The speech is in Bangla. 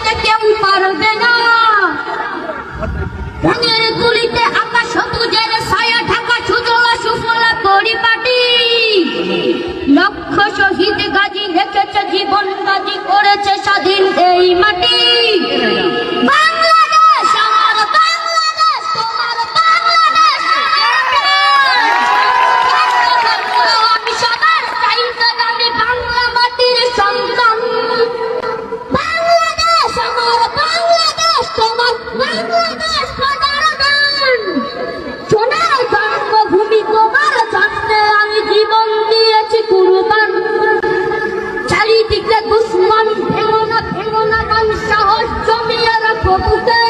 করতে কেউ পারবে না। রঙের তুলিতে আঁকা সবুজের ছায়া ঢাকা সুজলা সুফলা পরিপাটি। লক্ষ শহীদ গাজী রেখেছে জীবন গাজী করেছে স্বাধীন এই মাটি। বাংলাদেশ আমার বাংলাদেশ, তোমার বাংলাদেশ। আমি সবার চাইতে আমি বাংলা মাটির সন্তান। বাংলাদেশ আমার বাংলাদেশ, তোমার বাংলাদেশ সোনার গান। সোনার জন্মভূমি তোমার জন্মে আমি জীবন দিয়েছি কুরবান। চারিদিকে দুশ্মন ভেঙো না গান, সাহস জমিয়ে রাখো বুকে।